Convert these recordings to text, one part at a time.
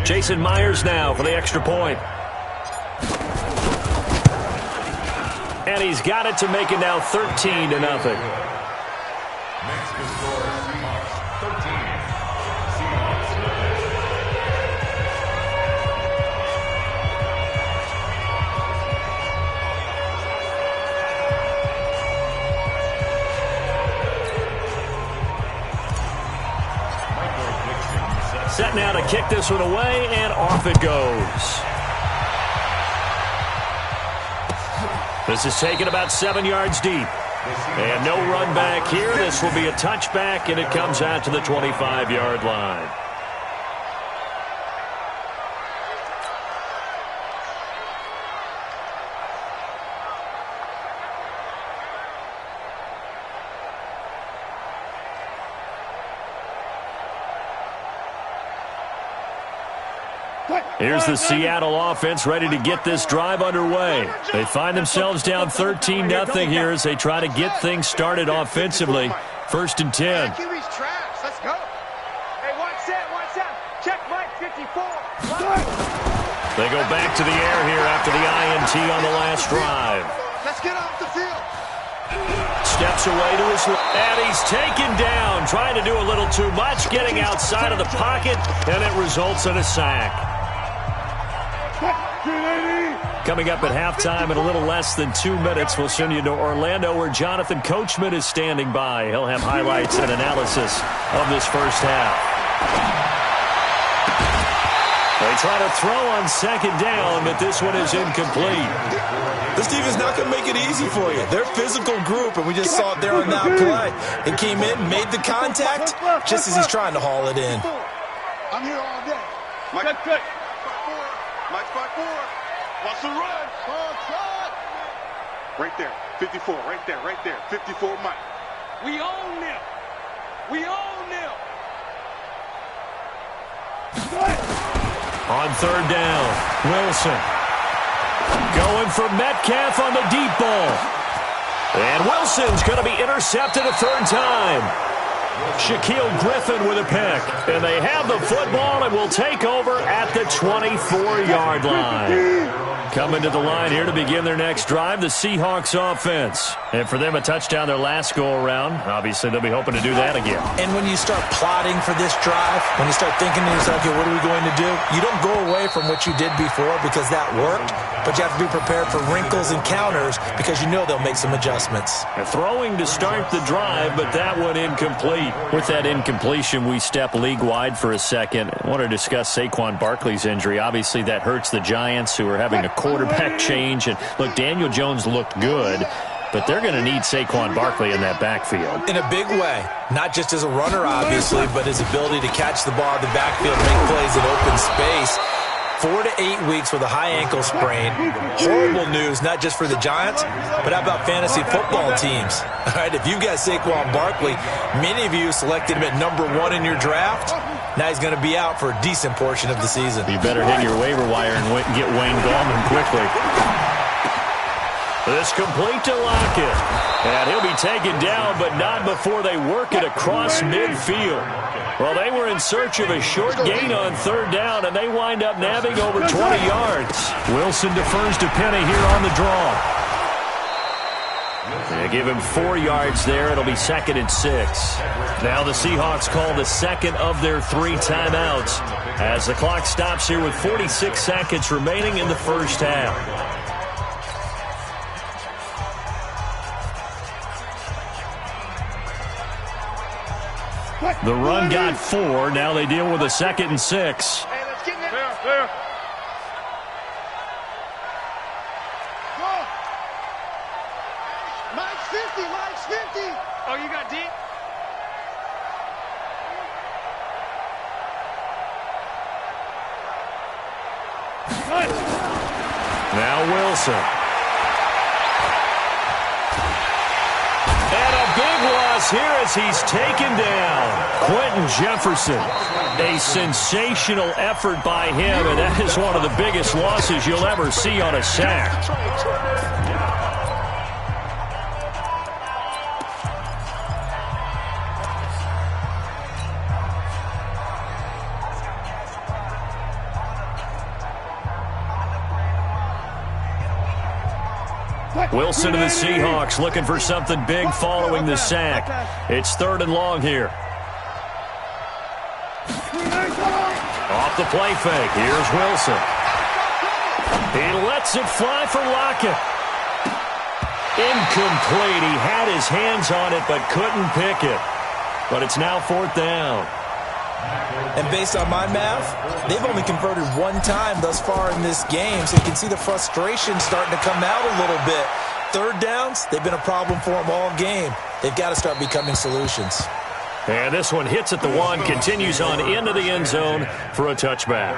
Jason Myers now for the extra point. And he's got it to make it now 13-0. Mexican score, Seahawks 13. Set now to kick this one away, and off it goes. This is taken about 7 yards deep. And no run back here. This will be a touchback, and it comes out to the 25-yard line. Here's the Seattle offense ready to get this drive underway. They find themselves down 13-0 here as they try to get things started offensively. 1st and 10. Let's go. Hey, one set. Check Mike 54. They go back to the air here after the INT on the last drive. Let's get off the field. Steps away to his left, and he's taken down, trying to do a little too much, getting outside of the pocket, and it results in a sack. Coming up at halftime in a little less than 2 minutes, we'll send you to Orlando where Jonathan Coachman is standing by. He'll have highlights and analysis of this first half. They try to throw on 2nd down, but this one is incomplete. This defense not going to make it easy for you. They're a physical group, and we just saw it there on that play. It came in, made the contact, just as he's trying to haul it in. I'm here all day. Mike, good. Mike 5-4. Watch the run. Right there. 54. Right there. 54 Mike. We own them. On 3rd down, Wilson going for Metcalf on the deep ball. And Wilson's going to be intercepted a 3rd time. Shaquille Griffin with a pick. And they have the football and will take over at the 24-yard line. Coming to the line here to begin their next drive, the Seahawks offense. And for them, a touchdown their last go-around. Obviously, they'll be hoping to do that again. And when you start plotting for this drive, when you start thinking to yourself, okay, what are we going to do? You don't go away from what you did before because that worked, but you have to be prepared for wrinkles and counters because you know they'll make some adjustments. Throwing to start the drive, but that one incomplete. With that incompletion, we step league-wide for a second. I want to discuss Saquon Barkley's injury. Obviously, that hurts the Giants, who are having a quarterback change. And look, Daniel Jones looked good, but they're going to need Saquon Barkley in that backfield. In a big way. Not just as a runner, obviously, but his ability to catch the ball in the backfield, make plays in open space. 4 to 8 weeks with a high ankle sprain. Horrible news, not just for the Giants, but how about fantasy football teams? All right, if you've got Saquon Barkley, many of you selected him at number 1 in your draft. Now he's going to be out for a decent portion of the season. You better hit your waiver wire and get Wayne Gallman quickly. This complete to Lockett. And he'll be taken down, but not before they work it across midfield. Well, they were in search of a short gain on 3rd down, and they wind up nabbing over 20 yards. Wilson defers to Penny here on the draw. They give him 4 yards there. It'll be 2nd and 6. Now the Seahawks call the second of their 3 timeouts as the clock stops here with 46 seconds remaining in the first half. The run got 4. Now they deal with a 2nd and 6. Hey, let's get it. There. Mike's 50. Oh, you got deep? Now Wilson. And a big loss here as he's taken down. Quentin Jefferson. A sensational effort by him, and that is one of the biggest losses you'll ever see on a sack. Wilson to the Seahawks looking for something big following the sack. It's 3rd and long here. Off the play fake. Here's Wilson. He lets it fly for Lockett. Incomplete. He had his hands on it but couldn't pick it. But it's now 4th down. And based on my math, they've only converted 1 time thus far in this game, so you can see the frustration starting to come out a little bit. 3rd downs, they've been a problem for them all game. They've got to start becoming solutions. And this one hits at the 1, continues on into the end zone for a touchback.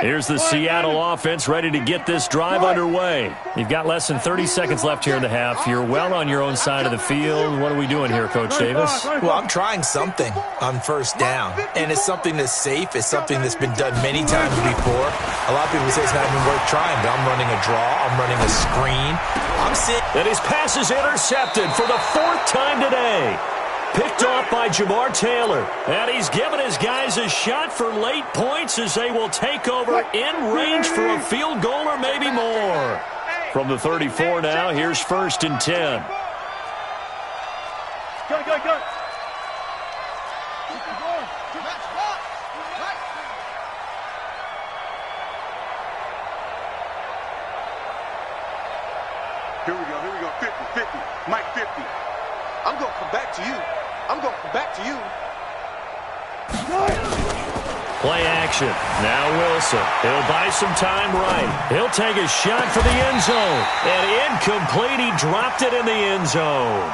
Here's the Seattle offense ready to get this drive underway. You've got less than 30 seconds left here in the half. You're well on your own side of the field. What are we doing here, Coach Davis? Well, I'm trying something on 1st down, and it's something that's safe. It's something that's been done many times before. A lot of people say it's not even worth trying, but I'm running a draw. I'm running a screen. I'm sitting. And his pass is intercepted for the 4th time today. Picked off by Jamar Taylor. And he's given his guys a shot for late points as they will take over in range for a field goal or maybe more. From the 34 now, here's 1st and 10. Go, go, go. Here we go, 50, Mike 50. I'm going to come back to you. Play action. Now Wilson. He'll buy some time right. He'll take a shot for the end zone. And incomplete. He dropped it in the end zone.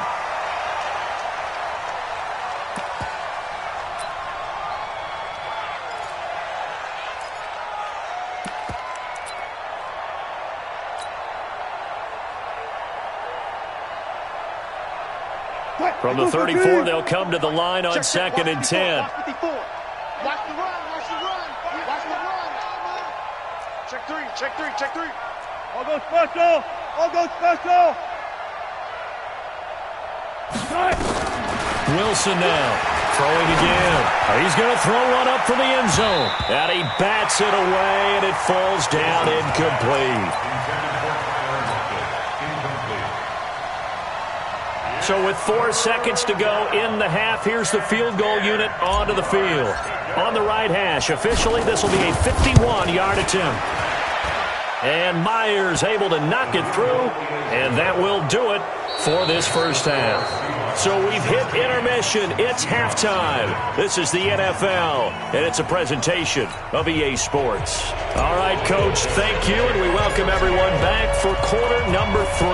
From the 34, they'll come to the line on 2nd and 10. Watch the run. Check three. All go special. Wilson now throwing again. He's going to throw one up for the end zone. And he bats it away, and it falls down incomplete. So with 4 seconds to go in the half, here's the field goal unit onto the field. On the right hash, officially this will be a 51-yard attempt. And Myers able to knock it through, and that will do it for this first half. So we've hit intermission. It's halftime. This is the NFL, and it's a presentation of EA Sports. All right, Coach, thank you, and we welcome everyone back for quarter number 3.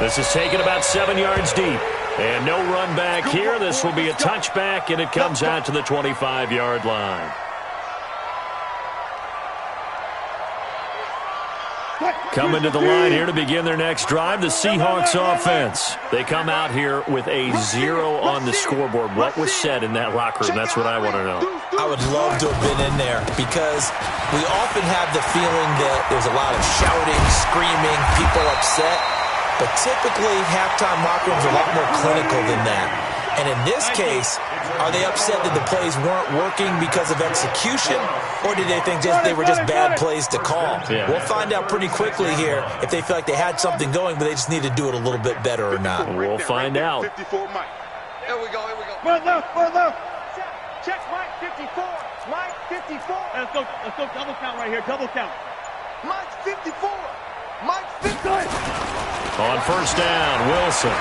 This is taken about 7 yards deep. And no run back here. This will be a touchback, and it comes out to the 25-yard line. Coming to the line here to begin their next drive, the Seahawks offense. They come out here with a 0 on the scoreboard. What was said in that locker room? That's what I want to know. I would love to have been in there because we often have the feeling that there's a lot of shouting, screaming, people upset. But typically, halftime locker rooms are a lot more clinical than that. And in this case, are they upset that the plays weren't working because of execution, or did they think they were just bad plays to call? Yeah. We'll find out pretty quickly here if they feel like they had something going, but they just need to do it a little bit better or not. We'll find out. 54 Mike. Here we go. Run left. Check Mike 54. Mike 54. Let's go double count right here. Double count. Mike 54. Mike 50. On first down, Wilson.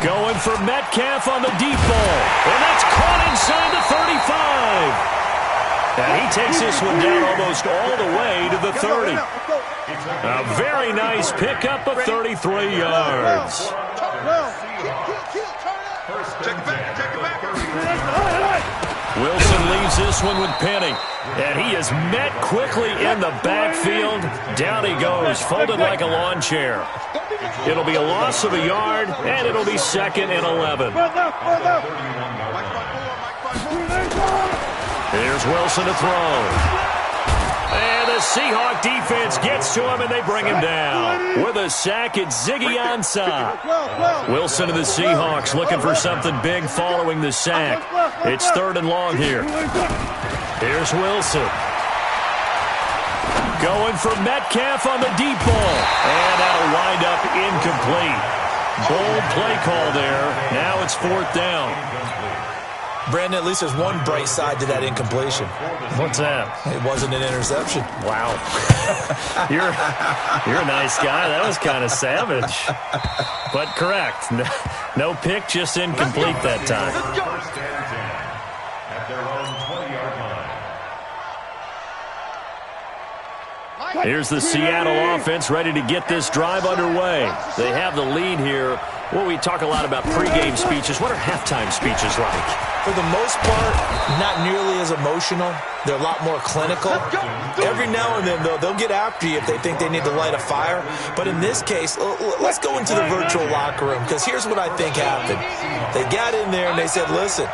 Going for Metcalf on the deep ball. And that's caught inside the 35. And he takes this one down almost all the way to the 30. A very nice pickup of 33 yards. Check it back. Wilson leaves this one with Penny. And he is met quickly in the backfield. Down he goes, folded like a lawn chair. It'll be a loss of a yard, and it'll be 2nd and 11. Here's Wilson to throw. And the Seahawk defense gets to him, and they bring him down. With a sack, it's Ziggy Ansah. Wilson of the Seahawks looking for something big following the sack. It's 3rd and long here. Here's Wilson. Going for Metcalf on the deep ball. And that'll wind up incomplete. Bold play call there. Now it's 4th down. Brandon, at least there's one bright side to that incompletion. What's that? It wasn't an interception. Wow. You're a nice guy. That was kind of savage. But correct. No pick, just incomplete that time. At their own 20-yard line. Here's the Seattle offense ready to get this drive underway. They have the lead here. Well, we talk a lot about pregame speeches. What are halftime speeches like? For the most part, not nearly as emotional. They're a lot more clinical. Every now and then, though, they'll get after you if they think they need to light a fire. But in this case, let's go into the virtual locker room, because here's what I think happened. They got in there and they said, listen,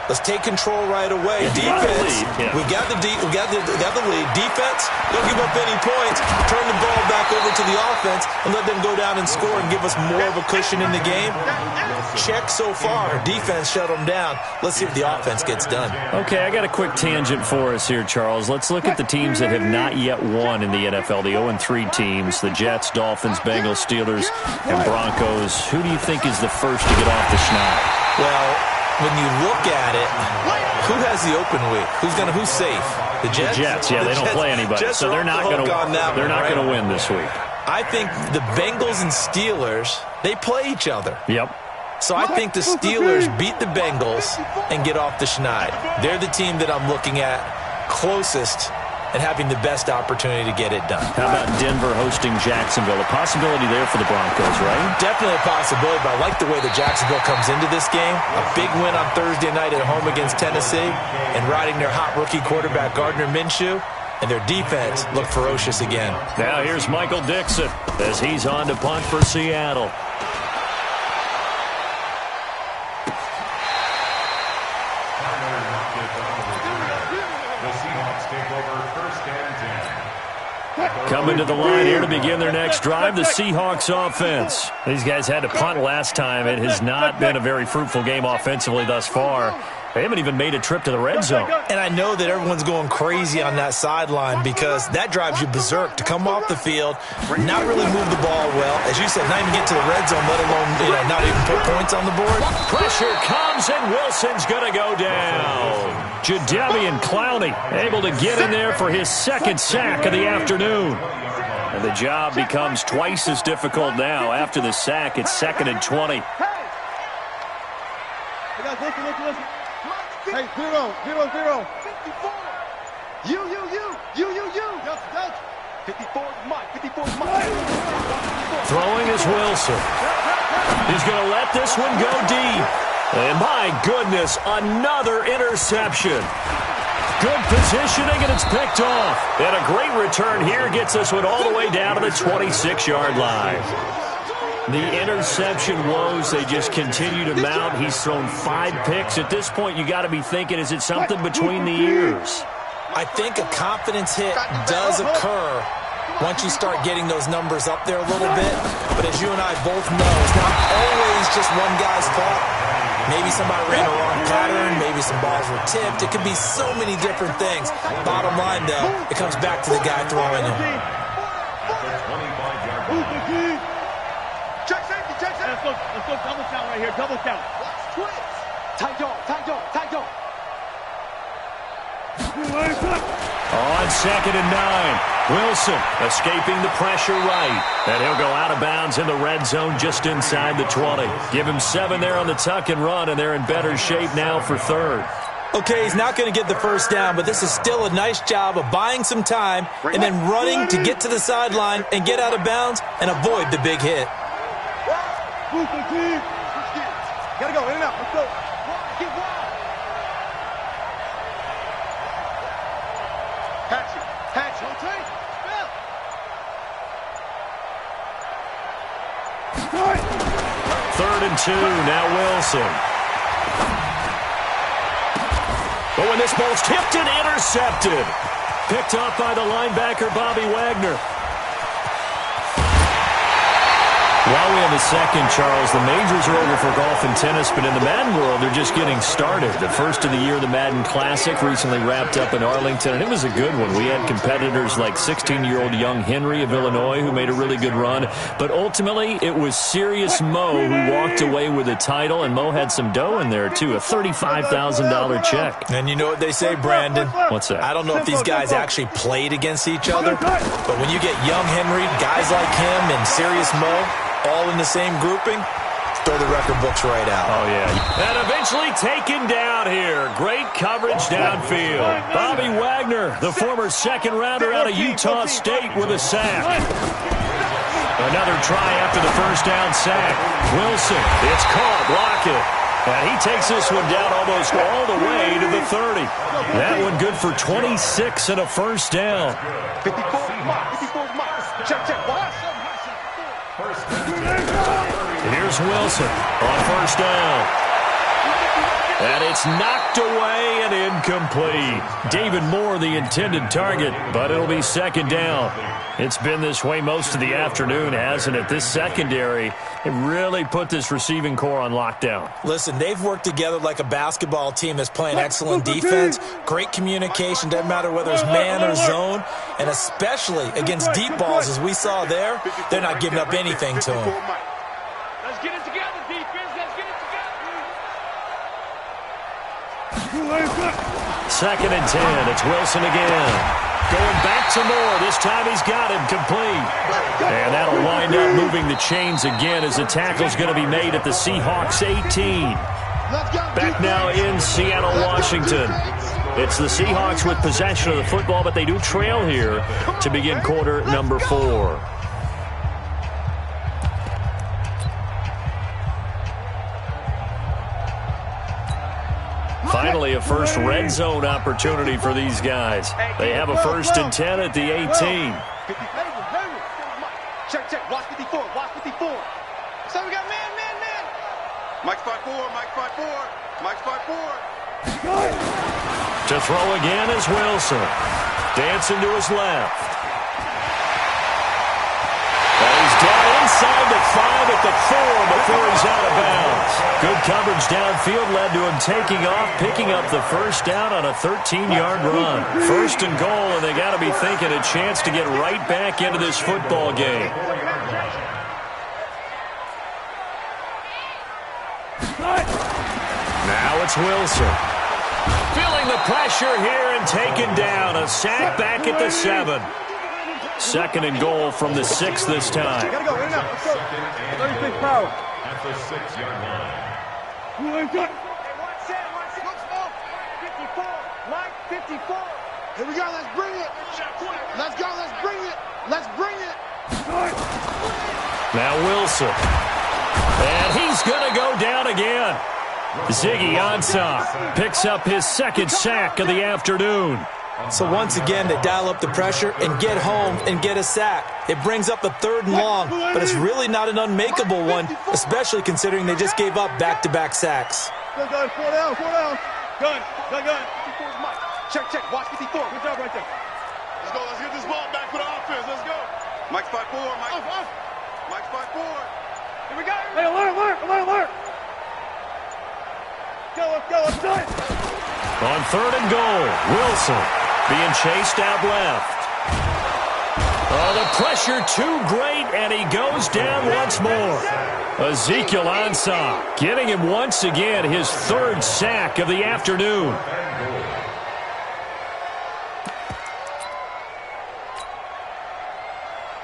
let's take control right away. Defense, we got the lead. Defense, don't give up any points. Turn the ball back over to the offense and let them go down and score and give us more of a cushion in the game. Check so far. Defense shut them down. Let's see if the offense gets done. Okay, I got a quick tangent for us here, Charles. Let's look at the teams that have not yet won in the NFL, the 0-3 teams, the Jets, Dolphins, Bengals, Steelers, and Broncos. Who do you think is the first to get off the schneid? Well, when you look at it, who has the open week? Who's safe? The Jets? The Jets, yeah, they don't play anybody, so they're not going to win this week. I think the Bengals and Steelers, they play each other. Yep. So I think the Steelers beat the Bengals and get off the schneid. They're the team that I'm looking at closest and having the best opportunity to get it done. How about Denver hosting Jacksonville? A possibility there for the Broncos, right? Definitely a possibility, but I like the way that Jacksonville comes into this game. A big win on Thursday night at home against Tennessee and riding their hot rookie quarterback Gardner Minshew, and their defense looked ferocious again. Now here's Michael Dixon as he's on to punt for Seattle. Coming to the line here to begin their next drive, the Seahawks offense. These guys had to punt last time. It has not been a very fruitful game offensively thus far. They haven't even made a trip to the red zone. And I know that everyone's going crazy on that sideline because that drives you berserk to come off the field, not really move the ball well. As you said, not even get to the red zone, let alone not even put points on the board. Pressure comes, and Wilson's going to go down. Jadeveon Clowney able to get in there for his second sack of the afternoon. And the job becomes twice as difficult now. After the sack, it's 2nd and 20. Hey, guys, listen. Hey, 0, 0, 0. 54. You. Yes. 54 is mine. 54 is mine. Throwing is Wilson. He's going to let this one go deep. And my goodness, another interception. Good positioning, and it's picked off. And a great return here gets this one all the way down to the 26-yard line. The interception woes, they just continue to mount. He's thrown 5 picks. At this point, you got to be thinking, is it something between the ears? I think a confidence hit does occur once you start getting those numbers up there a little bit. But as you and I both know, it's not always just one guy's fault. Maybe somebody ran a wrong pattern. Maybe some balls were tipped. It could be so many different things. Bottom line, though, it comes back to the guy throwing them. Let's go double count right here. Double count. Tight dog. On 2nd and 9, Wilson escaping the pressure right. And he'll go out of bounds in the red zone just inside the 20. Give him 7 there on the tuck and run, and they're in better shape now for 3rd. Okay, he's not going to get the first down, but this is still a nice job of buying some time and then running to get to the sideline and get out of bounds and avoid the big hit. Gotta go, in and out. Let's go. Get wild. Patch it. Rotate. Spell. 3rd and 2, now Wilson. But when this ball's tipped and intercepted. picked off by the linebacker, Bobby Wagner. While we have a second, Charles, the majors are over for golf and tennis, but in the Madden world, they're just getting started. The first of the year, the Madden Classic, recently wrapped up in Arlington, and it was a good one. We had competitors like 16-year-old young Henry of Illinois, who made a really good run. But ultimately, it was Serious Mo who walked away with the title, and Mo had some dough in there, too, a $35,000 check. And you know what they say, Brandon? What's that? I don't know if these guys actually played against each other, but when you get young Henry, guys like him, and Serious Mo, all in the same grouping, throw the record books right out. Oh, yeah. And eventually taken down here. Great coverage downfield. Bobby Wagner, the former second-rounder out of Utah State, with a sack. Another try after the first down sack. Wilson, it's caught, block it. And he takes this one down almost all the way to the 30. That one good for 26 and a first down. 54 mark. Check, watch. Here's Wilson on first down. And it's knocked away and incomplete. David Moore, the intended target, but it'll be second down. It's been this way most of the afternoon, hasn't it? This secondary, it really put this receiving core on lockdown. Listen, they've worked together like a basketball team that's playing excellent defense, great communication, doesn't matter whether it's man or zone, and especially against deep balls, as we saw there, they're not giving up anything to them. Let's get it together, defense. Let's get it together. Second and 10. It's Wilson again. Going back to Moore. This time he's got him complete. And that'll wind up moving the chains again as the tackle's going to be made at the Seahawks 18. Back now in Seattle, Washington. It's the Seahawks with possession of the football, but they do trail here to begin quarter number 4. Finally, a first red zone opportunity for these guys. They have a first and 10 at the 18. Check. Watch 54. So we got man. Mike's 5-4. Mike's 5-4. To throw again is Wilson. Dancing to his left. And he's down inside the 5 at the 4 before he's out of bounds. Good coverage downfield led to him taking off, picking up the first down on a 13-yard run. First and goal, and they got to be thinking a chance to get right back into this football game. Now it's Wilson. Feeling the pressure here and taken down. A sack back at the 7. Second and goal from the 6 this time. Gotta go, right now. Let's go. 36 power. At the 6-yard line. Watch that. 54. Mike, 54. Here we go. Let's bring it. Let's go. Let's bring it. Now Wilson. And he's going to go down again. Ziggy Ansah picks up his second sack of the afternoon. So once again, they dial up the pressure and get home and get a sack. It brings up a 3rd and long, but it's really not an unmakeable one, especially considering they just gave up back-to-back sacks. Go. 4 down. Gun. 54's Mike. Check. Watch 54. Good job right there. Let's go. Let's get this ball back for the offense. Let's go. Mike's 5-4. Mike's 5-4. Here we go. Hey, alert. Let's go. On 3rd and goal, Wilson being chased out left. Oh, the pressure too great, and he goes down once more. Ezekiel Ansah getting him once again, his 3rd sack of the afternoon.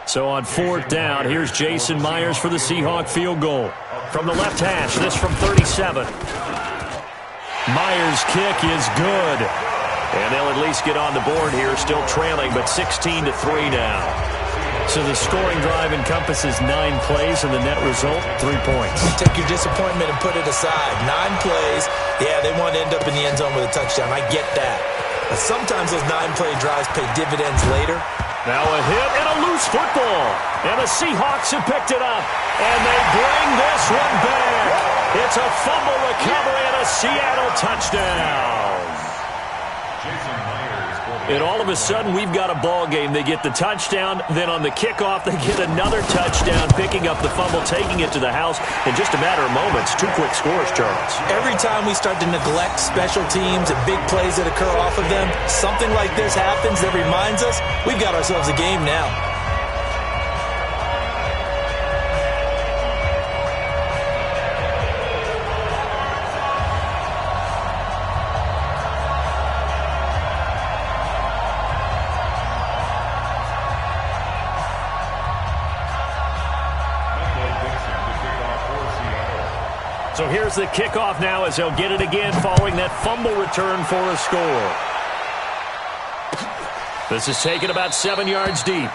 So on 4th down, here's Jason Myers for the Seahawk field goal. From the left hash, this from 37. Myers' kick is good. And they'll at least get on the board here, still trailing, but 16-3 now. So the scoring drive encompasses 9 plays, and the net result, 3 points. Take your disappointment and put it aside. 9 plays, yeah, they want to end up in the end zone with a touchdown. I get that. But sometimes those 9-play drives pay dividends later. Now a hit and a loose football. And the Seahawks have picked it up. And they bring this one back. It's a fumble recovery and a Seattle touchdown. Jason Myers for the And all of a sudden, we've got a ball game. They get the touchdown, then on the kickoff, they get another touchdown, picking up the fumble, taking it to the house in just a matter of moments. 2 quick scores, Charles. Every time we start to neglect special teams and big plays that occur off of them, something like this happens that reminds us we've got ourselves a game now. So here's the kickoff now as they'll get it again following that fumble return for a score. This is taken about 7 yards deep.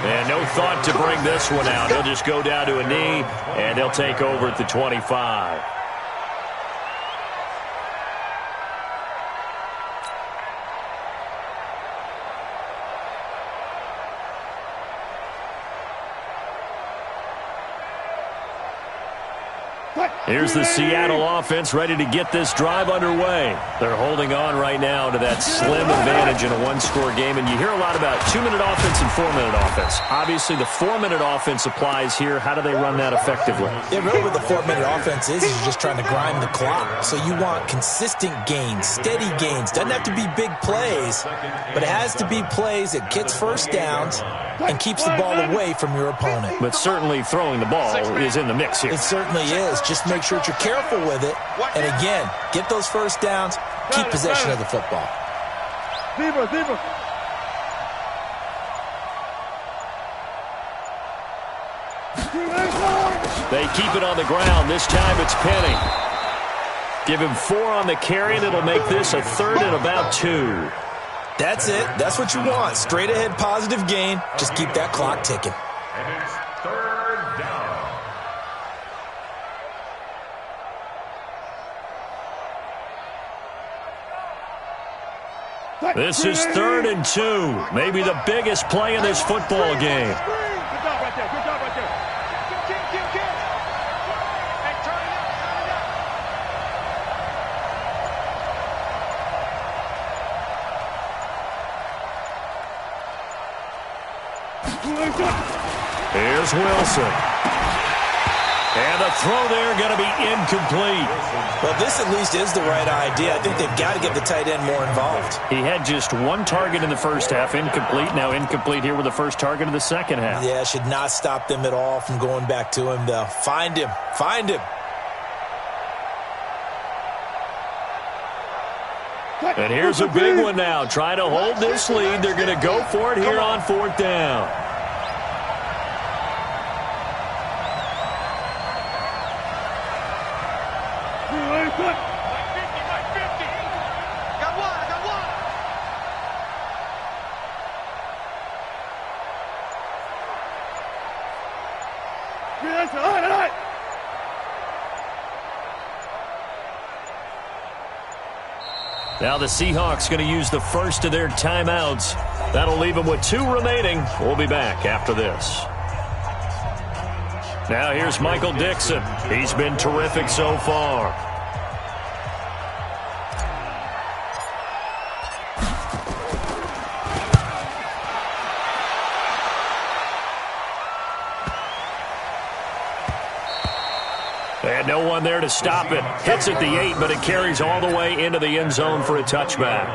And no thought to bring this one out. He'll just go down to a knee, and he'll take over at the 25. Here's the Seattle offense ready to get this drive underway. They're holding on right now to that slim advantage in a one-score game. And you hear a lot about 2-minute offense and 4-minute offense. Obviously, the 4-minute offense applies here. How do they run that effectively? Yeah, really what the 4-minute offense is you're just trying to grind the clock. So you want consistent gains, steady gains. Doesn't have to be big plays, but it has to be plays that gets first downs and keeps the ball away from your opponent. But certainly throwing the ball is in the mix here. It certainly is. Just make sure that you're careful with it. And again, get those first downs, keep possession of the football. Zebra. They keep it on the ground. This time it's Penny. Give him 4 on the carry, and it'll make this a 3rd and about 2. That's it. That's what you want. Straight ahead positive gain. Just keep that clock ticking. And it's 3rd down. This is 3rd and 2. Maybe the biggest play in this football game. Good job right there. Kick. Hey, turn it Here's Wilson. And the throw there going to be incomplete. Well, this at least is the right idea. I think they've got to get the tight end more involved. He had just 1 target in the first half, incomplete. Now incomplete here with the first target of the second half. Yeah, should not stop them at all from going back to him, though. Find him. And here's a big one now. Trying to hold this lead. They're going to go for it here on 4th down. I got one. All right. Now the Seahawks going to use the first of their timeouts. That'll leave them with 2 remaining. We'll be back after this. Now here's Michael Dixon. He's been terrific so far. And no one there to stop it. Hits at the 8, but it carries all the way into the end zone for a touchback.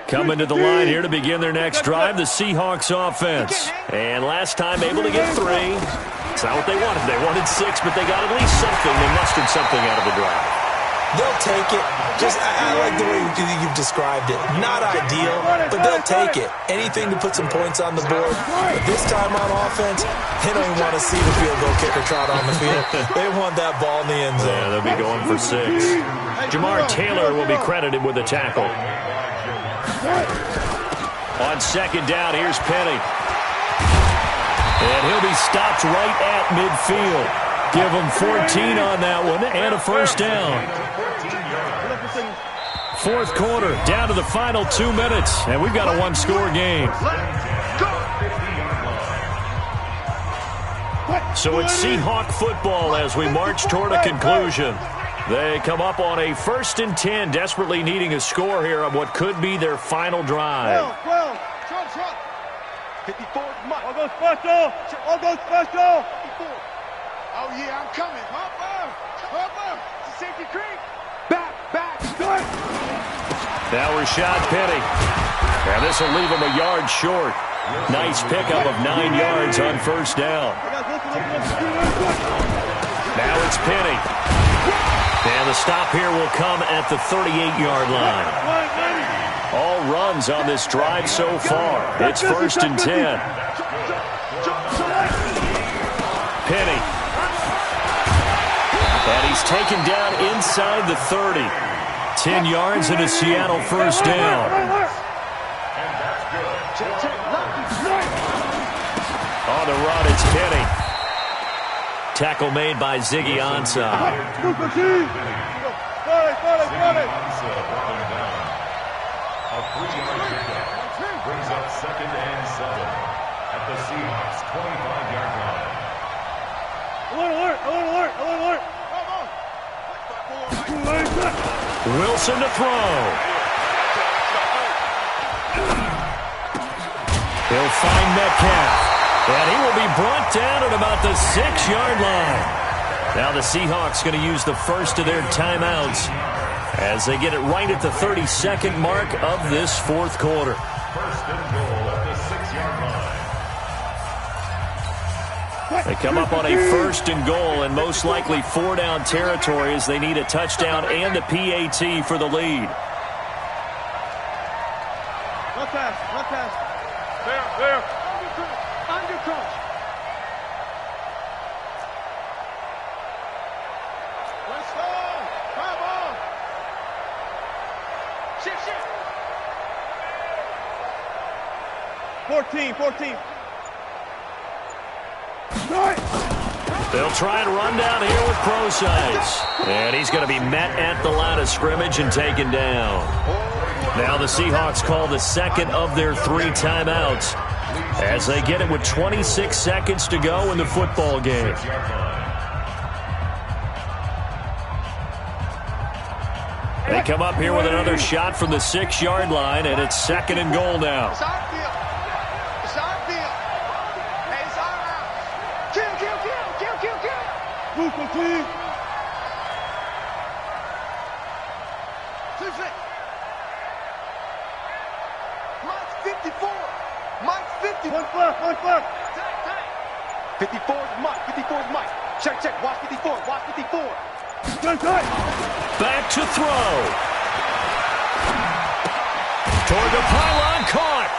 Coming to the line here to begin their next drive, the Seahawks offense. And last time able to get 3. It's not what they wanted. They wanted 6, but they got at least something. They mustered something out of the drive. They'll take it. I like the way you've described it. Not ideal, but they'll take it. Anything to put some points on the board. But this time on offense, they don't even want to see the field goal kicker trot on the field. They want that ball in the end zone. Yeah, they'll be going for 6. Jamar Taylor will be credited with a tackle. On 2nd down, here's Penny. And he'll be stopped right at midfield. Give him 14 on that one and a first down. Fourth quarter, down to the final 2 minutes, and we've got a one-score game. So it's Seahawk football as we march toward a conclusion. They come up on a 1st and 10, desperately needing a score here on what could be their final drive. 54 Mike. I'll go special. I'll go special. 54. Oh, yeah, I'm coming. Hopper. It's a safety creep. Back. Now Rashad Penny. And this will leave him a yard short. Nice pickup of 9 yards on first down. Now it's Penny. And the stop here will come at the 38-yard line. All runs on this drive so far. It's 1st and 10. Penny. And he's taken down inside the 30. 10 yards and a Seattle first down. On the run, it's Penny. Tackle made by Ziggy Ansah. Brings up 2nd and 7 at the Seahawks 25-yard line. Alert. Wilson to throw. He'll find Metcalf. And he will be brought down at about the 6-yard line. Now the Seahawks going to use the first of their timeouts as they get it right at the 32nd mark of this fourth quarter. 1st and goal at the 6-yard line. They come up on a 1st and goal and most likely 4-down territory as they need a touchdown and the PAT for the lead. Run pass. There. Under coach. Let's go. Come on. Shift. 14. They'll try and run down here with Procise. And he's going to be met at the line of scrimmage and taken down. Now the Seahawks call the second of their 3 timeouts as they get it with 26 seconds to go in the football game. They come up here with another shot from the 6-yard line, and it's 2nd and goal now. It's our field. Hey, it's our house. Kill. Move, team. Mike's 54. Mike's 50. One flat. 54 is Mike. Check. Watch 54. Back to throw. Toward the pylon, caught.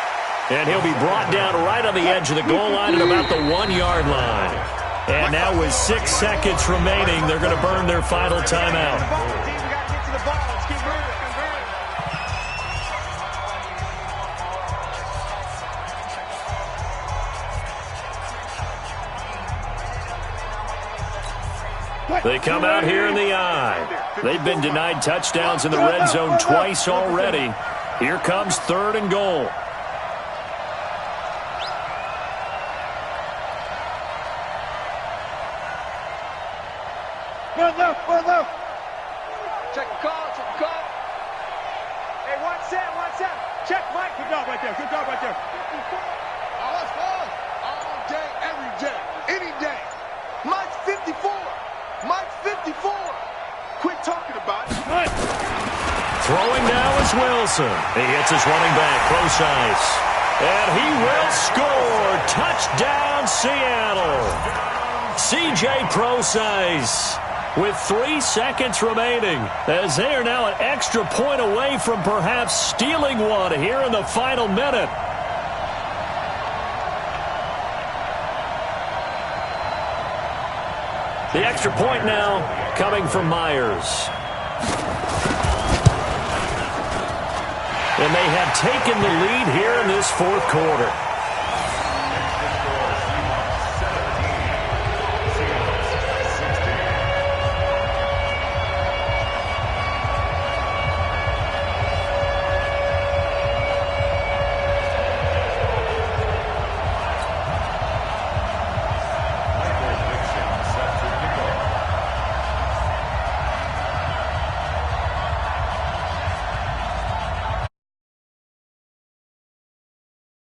And he'll be brought down right on the edge of the goal line at about the 1-yard line. And now with 6 seconds remaining, they're going to burn their final timeout. They come out here in the eye. They've been denied touchdowns in the red zone twice already. Here comes 3rd and goal. Run left. Check the call. Hey, one set. Check, Mike. Good job right there. Let's go. All day, every day, any day. Mike's 54. Quit talking about it. Right. Throwing now is Wilson. He hits his running back, Procise. And he will score. Touchdown, Seattle. C.J. Procise with 3 seconds remaining as they are now an extra point away from perhaps stealing one here in the final minute. The extra point now coming from Myers. And they have taken the lead here in this fourth quarter.